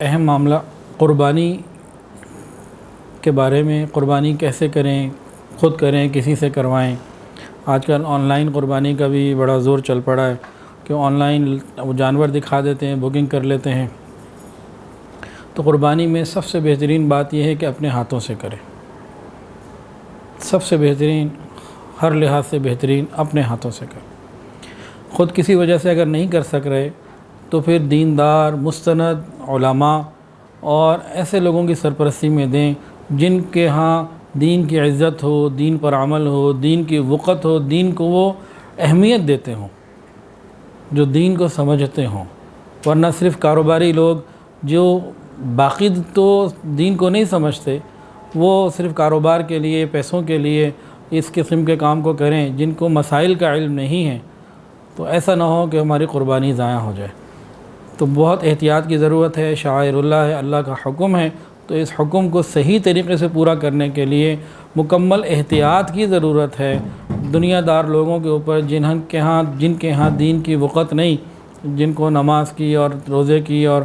اہم معاملہ قربانی کے بارے میں، قربانی کیسے کریں، خود کریں کسی سے کروائیں۔ آج کل آن لائن قربانی کا بھی بڑا زور چل پڑا ہے کہ آن لائن وہ جانور دکھا دیتے ہیں، بکنگ کر لیتے ہیں۔ تو قربانی میں سب سے بہترین بات یہ ہے کہ اپنے ہاتھوں سے کریں۔ سب سے بہترین، ہر لحاظ سے بہترین اپنے ہاتھوں سے کریں۔ خود کسی وجہ سے اگر نہیں کر سک رہے تو پھر دیندار، مستند علماء اور ایسے لوگوں کی سرپرستی میں دیں جن کے ہاں دین کی عزت ہو، دین پر عمل ہو، دین کی وقت ہو، دین کو وہ اہمیت دیتے ہوں، جو دین کو سمجھتے ہوں۔ ورنہ صرف کاروباری لوگ جو باقی تو دین کو نہیں سمجھتے، وہ صرف کاروبار کے لیے، پیسوں کے لیے اس قسم کے کام کو کریں جن کو مسائل کا علم نہیں ہے، تو ایسا نہ ہو کہ ہماری قربانی ضائع ہو جائے۔ تو بہت احتیاط کی ضرورت ہے، شعائر اللہ ہے، اللہ کا حکم ہے، تو اس حکم کو صحیح طریقے سے پورا کرنے کے لیے مکمل احتیاط کی ضرورت ہے۔ دنیا دار لوگوں کے اوپر جن کے ہاں دین کی وقت نہیں، جن کو نماز کی اور روزے کی اور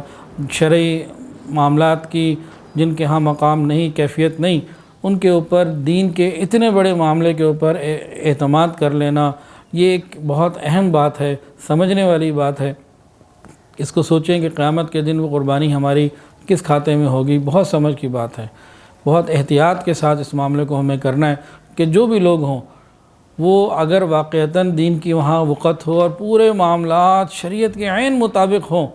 شرعی معاملات کی جن کے ہاں مقام نہیں، کیفیت نہیں، ان کے اوپر دین کے اتنے بڑے معاملے کے اوپر اعتماد کر لینا، یہ ایک بہت اہم بات ہے، سمجھنے والی بات ہے۔ اس کو سوچیں کہ قیامت کے دن وہ قربانی ہماری کس کھاتے میں ہوگی۔ بہت سمجھ کی بات ہے، بہت احتیاط کے ساتھ اس معاملے کو ہمیں کرنا ہے کہ جو بھی لوگ ہوں وہ اگر واقعتاً دین کی وہاں وقت ہو اور پورے معاملات شریعت کے عین مطابق ہوں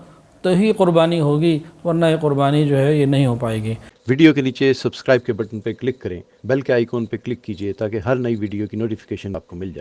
تو ہی قربانی ہوگی، ورنہ یہ قربانی جو ہے یہ نہیں ہو پائے گی۔ ویڈیو کے نیچے سبسکرائب کے بٹن پہ کلک کریں، بیل کے آئیکن پہ کلک کیجئے تاکہ ہر نئی ویڈیو کی نوٹیفیکیشن آپ کو مل جائے۔